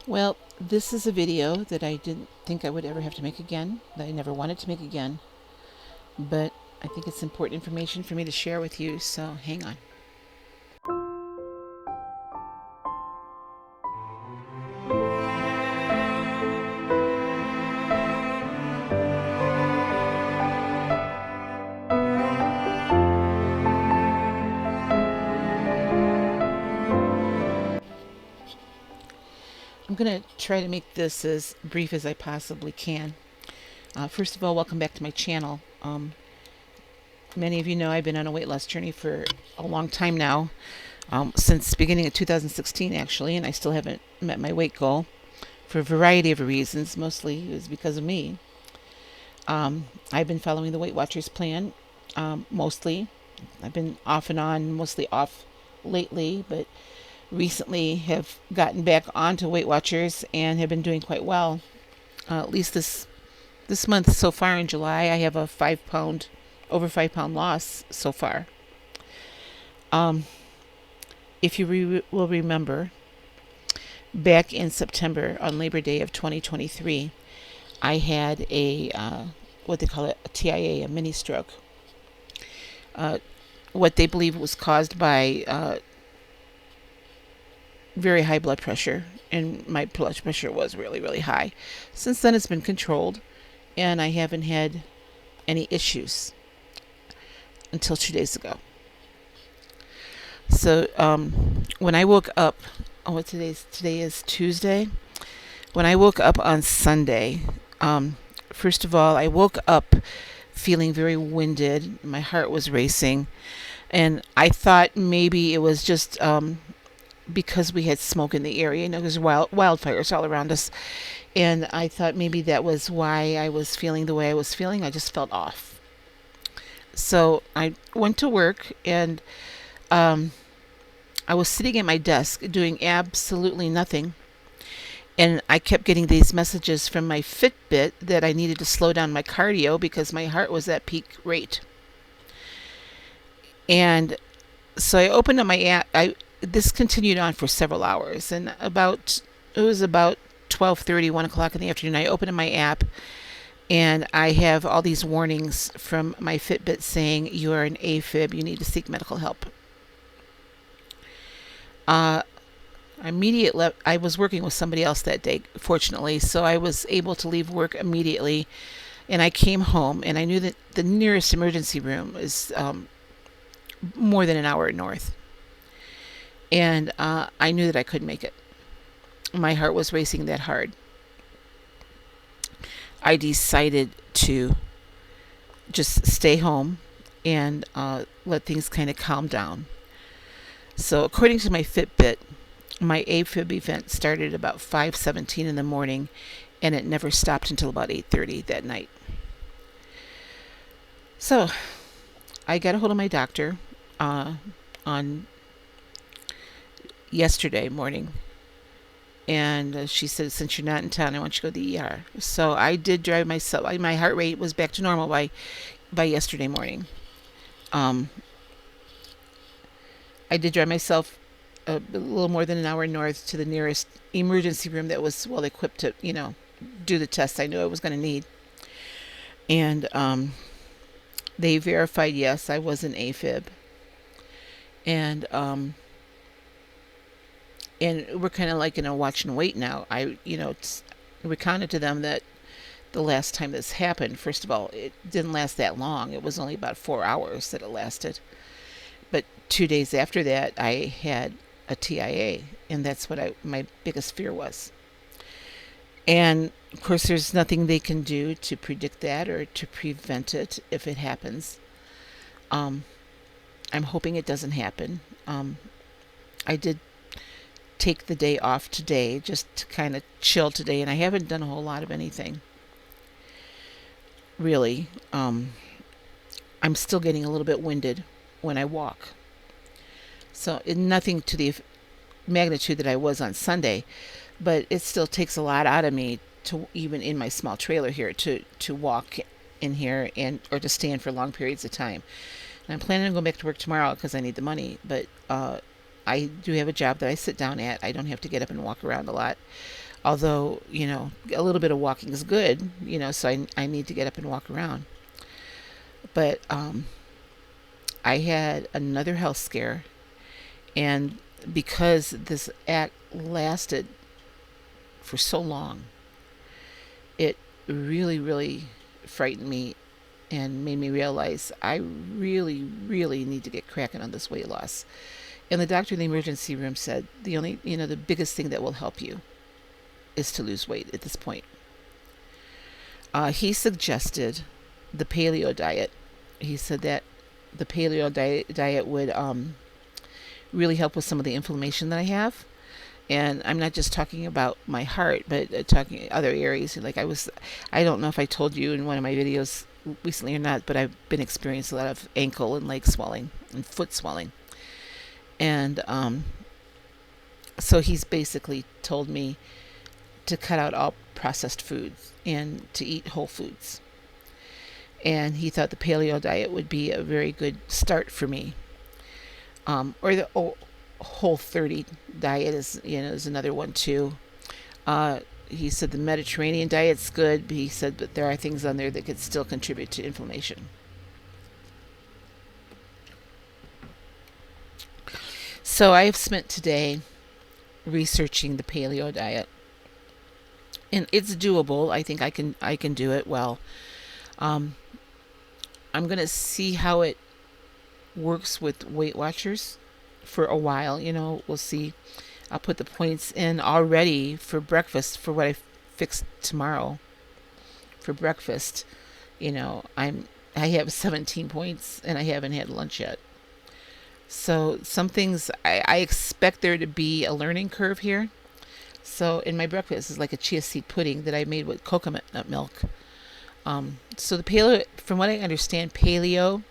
Well, this is a video that I didn't think I would ever have to make again, that I never wanted to make again, but I think it's important information for me to share with you, so hang on. I'm going to try to make this as brief as I possibly can. First of all, welcome back to my channel. Many of you know I've been on a weight loss journey for a long time now, since the beginning of 2016 actually, and I still haven't met my weight goal for a variety of reasons. Mostly it was because of me. I've been following the Weight Watchers plan, mostly. I've been off and on, mostly off lately, but recently have gotten back onto Weight Watchers and have been doing quite well. At least this month so far in July, I have a over 5 pound loss so far. If you will remember, back in September on Labor Day of 2023, I had what they call a TIA, a mini stroke. What they believe was caused by very high blood pressure, and my blood pressure was really, really high. Since then, it's been controlled, and I haven't had any issues until 2 days ago. So when I woke up, today is Tuesday. When I woke up on Sunday, first of all, I woke up feeling very winded. My heart was racing, and I thought maybe it was just because we had smoke in the area. There's wildfires all around us, and I thought maybe that was why I was feeling the way I was feeling. I just felt off. So I went to work, and I was sitting at my desk doing absolutely nothing, and I kept getting these messages from my Fitbit that I needed to slow down my cardio because my heart was at peak rate. And so I opened up my app. This continued on for several hours, and it was about 12:30, 1 o'clock in the afternoon. I opened up my app, and I have all these warnings from my Fitbit saying you are an A-Fib, you need to seek medical help. I was working with somebody else that day, fortunately, so I was able to leave work immediately, and I came home, and I knew that the nearest emergency room is more than an hour north. And I knew that I couldn't make it. My heart was racing that hard. I decided to just stay home and let things kind of calm down. So according to my Fitbit, my A-Fib event started about 5:17 in the morning, and it never stopped until about 8:30 that night. So I got a hold of my doctor on yesterday morning, and she said, since you're not in town, I want you to go to the ER. So I did drive myself. My heart rate was back to normal by yesterday morning. I did drive myself a little more than an hour north to the nearest emergency room that was well equipped to do the tests I knew I was going to need. And they verified, yes, I was an A-Fib. And we're kind of like in a watch and wait now. I recounted to them that the last time this happened, first of all, it didn't last that long. It was only about 4 hours that it lasted. But 2 days after that, I had a TIA, and that's what my biggest fear was. And of course, there's nothing they can do to predict that or to prevent it if it happens. I'm hoping it doesn't happen. I did take the day off today just to kind of chill today, and I haven't done a whole lot of anything really. I'm still getting a little bit winded when I walk, so nothing to the magnitude that I was on Sunday, but it still takes a lot out of me to, even in my small trailer here, to walk in here or to stand for long periods of time. And I'm planning on going back to work tomorrow because I need the money, but I do have a job that I sit down at. I don't have to get up and walk around a lot. Although, a little bit of walking is good, so I need to get up and walk around. But I had another health scare, and because this act lasted for so long, it really, really frightened me and made me realize I really, really need to get cracking on this weight loss. And the doctor in the emergency room said the biggest thing that will help you is to lose weight at this point. He suggested the paleo diet. He said that the paleo diet would really help with some of the inflammation that I have. And I'm not just talking about my heart, but talking other areas. I don't know if I told you in one of my videos recently or not, but I've been experiencing a lot of ankle and leg swelling and foot swelling. And so he's basically told me to cut out all processed foods and to eat whole foods. And he thought the paleo diet would be a very good start for me. Or the Whole 30 diet is another one too. He said the Mediterranean diet's good, but he said that there are things on there that could still contribute to inflammation. So I have spent today researching the paleo diet, and it's doable. I think I can do it well. I'm gonna see how it works with Weight Watchers for a while. We'll see. I'll put the points in already for breakfast for what I fixed tomorrow for breakfast. I have 17 points and I haven't had lunch yet. So some things I expect there to be a learning curve here. So in my breakfast is like a chia seed pudding that I made with coconut milk. So the paleo, from what I understand, paleo,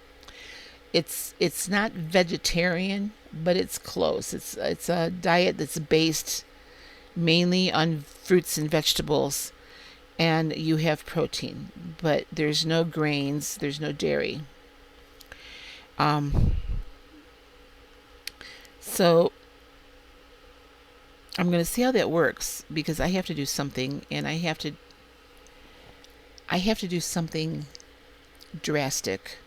it's not vegetarian, but it's close. It's a diet that's based mainly on fruits and vegetables, and you have protein, but there's no grains, there's no dairy. So I'm going to see how that works, because I have to do something, and I have to do something drastic,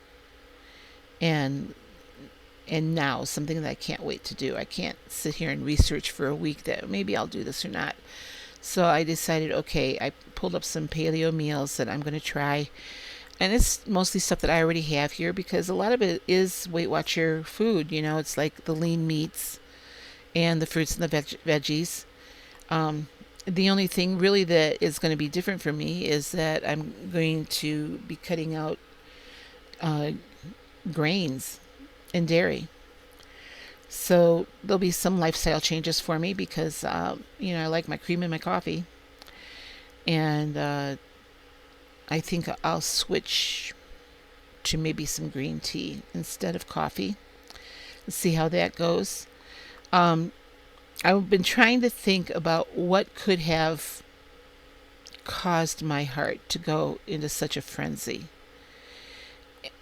and now something that I can't wait to do. I can't sit here and research for a week that maybe I'll do this or not. So I decided, okay, I pulled up some paleo meals that I'm going to try, and it's mostly stuff that I already have here, because a lot of it is Weight Watcher food. It's like the lean meats and the fruits and the veggies. The only thing really that is going to be different for me is that I'm going to be cutting out grains and dairy. So there'll be some lifestyle changes for me, because I like my cream in my coffee, and I think I'll switch to maybe some green tea instead of coffee. Let's see how that goes. I've been trying to think about what could have caused my heart to go into such a frenzy.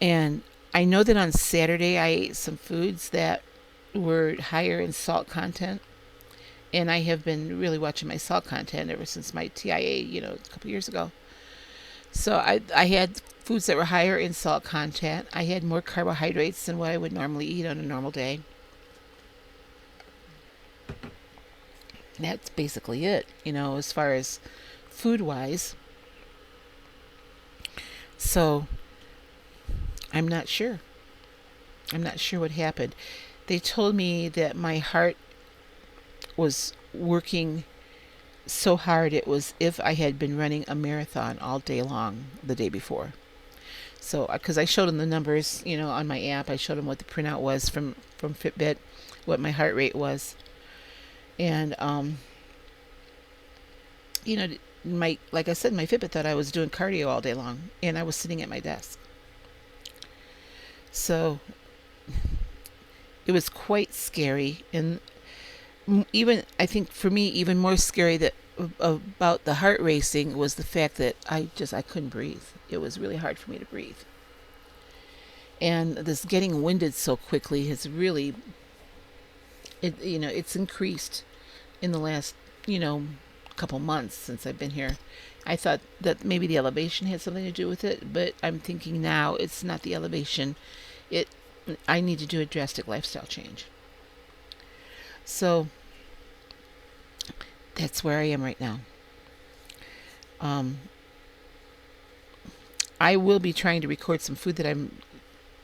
And I know that on Saturday I ate some foods that were higher in salt content. And I have been really watching my salt content ever since my TIA, a couple years ago. So I had foods that were higher in salt content. I had more carbohydrates than what I would normally eat on a normal day. That's basically it, as far as food wise. So I'm not sure. I'm not sure what happened. They told me that my heart was working so hard it was if I had been running a marathon all day long the day before. So, because I showed them the numbers, on my app, I showed them what the printout was from Fitbit, what my heart rate was. And, like I said, my Fitbit thought I was doing cardio all day long, and I was sitting at my desk. So it was quite scary, and even, I think for me, even more scary that about the heart racing was the fact that I couldn't breathe. It was really hard for me to breathe. And this getting winded so quickly has really, it's increased in the last, couple months since I've been here. I thought that maybe the elevation had something to do with it, but I'm thinking now it's not the elevation. It I need to do a drastic lifestyle change. So that's where I am right now. Um, I will be trying to record some food that I'm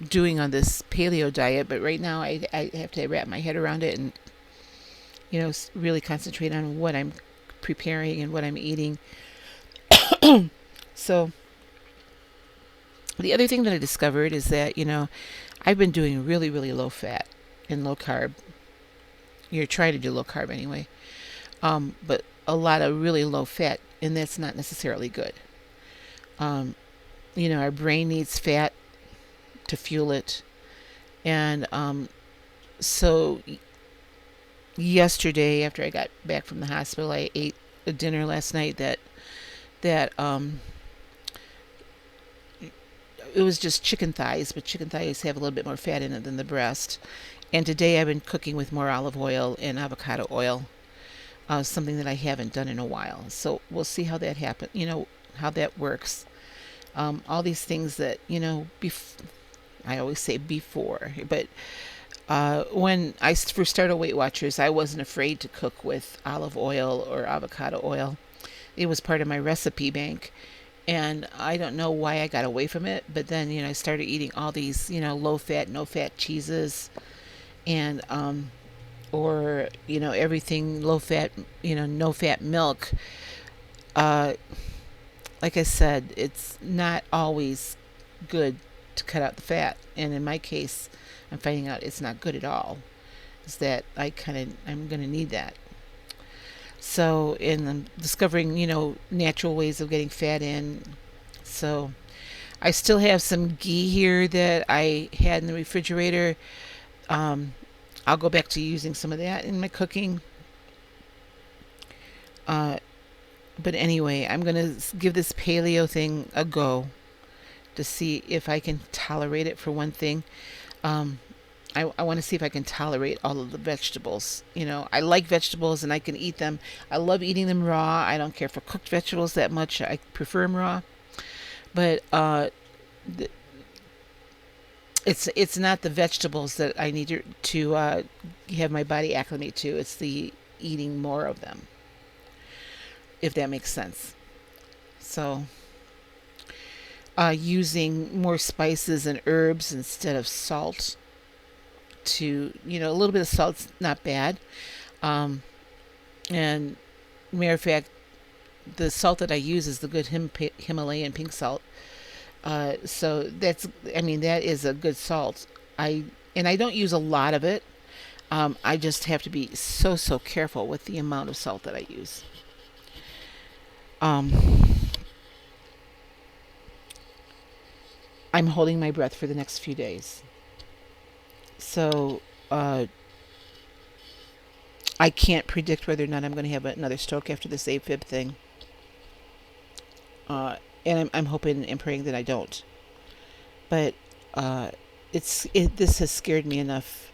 doing on this paleo diet, but right now I have to wrap my head around it and really concentrate on what I'm preparing and what I'm eating. So the other thing that I discovered is that I've been doing really really low fat and low carb. You're trying to do low carb anyway, but a lot of really low fat, and that's not necessarily good. Um, our brain needs fat to fuel it, and so yesterday after I got back from the hospital, I ate a dinner last night that it was just chicken thighs, but chicken thighs have a little bit more fat in it than the breast. And today I've been cooking with more olive oil and avocado oil, something that I haven't done in a while. So we'll see how that happens, how that works. All these things that, I always say before, but when I first started Weight Watchers, I wasn't afraid to cook with olive oil or avocado oil. It was part of my recipe bank. And I don't know why I got away from it, but then, I started eating all these, low fat, no fat cheeses and, or, everything low fat, no fat milk. Uh, like I said, it's not always good to cut out the fat. And in my case, I'm finding out it's not good at all. Is that I'm going to need that. So, and I'm discovering, natural ways of getting fat in. So, I still have some ghee here that I had in the refrigerator. Um, I'll go back to using some of that in my cooking. Uh, but anyway, I'm going to give this paleo thing a go to see if I can tolerate it for one thing. Um, I want to see if I can tolerate all of the vegetables. I like vegetables and I can eat them. I love eating them raw. I don't care for cooked vegetables that much. I prefer them raw. But th- it's not the vegetables that I need to have my body acclimate to. It's the eating more of them, if that makes sense. So using more spices and herbs instead of salt to, a little bit of salt's not bad. Um, and matter of fact, the salt that I use is the good Himalayan pink salt. So that is a good salt. I don't use a lot of it. I just have to be so careful with the amount of salt that I use. Um, I'm holding my breath for the next few days. So, I can't predict whether or not I'm going to have another stroke after this A-Fib thing. And I'm hoping and praying that I don't. But uh, this has scared me enough.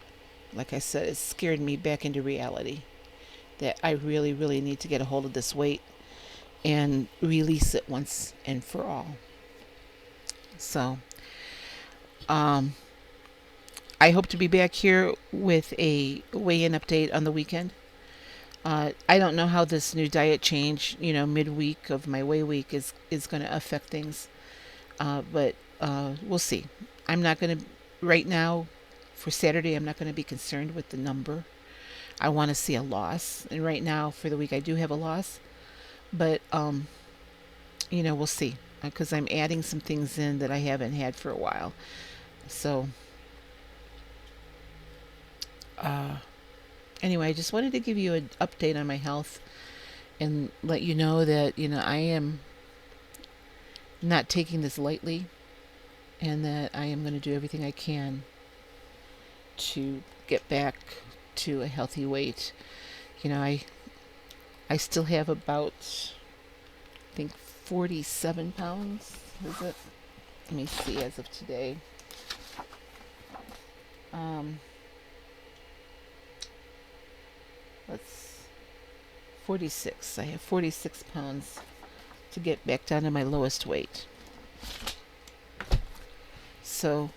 Like I said, it's scared me back into reality that I really, really need to get a hold of this weight and release it once and for all. So, um, I hope to be back here with a weigh-in update on the weekend. I don't know how this new diet change, midweek of my weigh week is going to affect things. But we'll see. I'm not going to, right now, for Saturday, I'm not going to be concerned with the number. I want to see a loss. And right now, for the week, I do have a loss. But, we'll see. Because I'm adding some things in that I haven't had for a while. So, uh, anyway, I just wanted to give you an update on my health and let you know that, I am not taking this lightly and that I am going to do everything I can to get back to a healthy weight. I still have about, I think, 47 pounds. Is it? Let me see as of today. Um, let's 46. I have 46 pounds to get back down to my lowest weight. So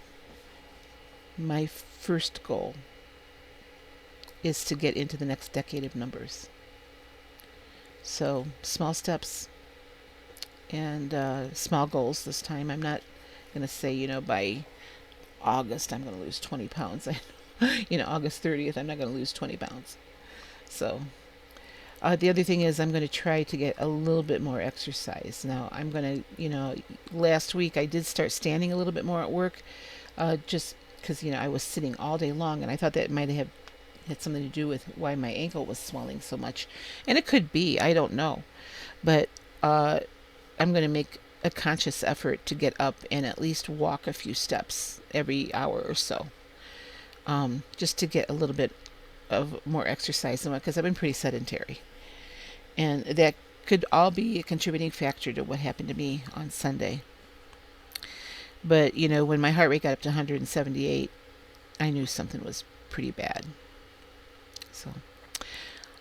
my first goal is to get into the next decade of numbers. So small steps and small goals this time. I'm not going to say, by August I'm going to lose 20 pounds. August 30th, I'm not going to lose 20 pounds. So the other thing is I'm going to try to get a little bit more exercise. Now, I'm going to, last week I did start standing a little bit more at work, just because, I was sitting all day long, and I thought that might have had something to do with why my ankle was swelling so much. And it could be, I don't know. But I'm going to make a conscious effort to get up and at least walk a few steps every hour or so, just to get a little bit of more exercise in, because I've been pretty sedentary. And that could all be a contributing factor to what happened to me on Sunday. But, when my heart rate got up to 178, I knew something was pretty bad. So,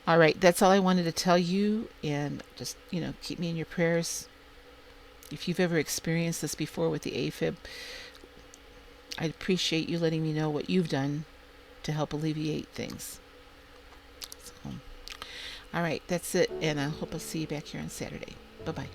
all right, that's all I wanted to tell you. And just, keep me in your prayers. If you've ever experienced this before with the A-Fib, I'd appreciate you letting me know what you've done to help alleviate things. So, all right, that's it. And I hope I'll see you back here on Saturday. Bye-bye.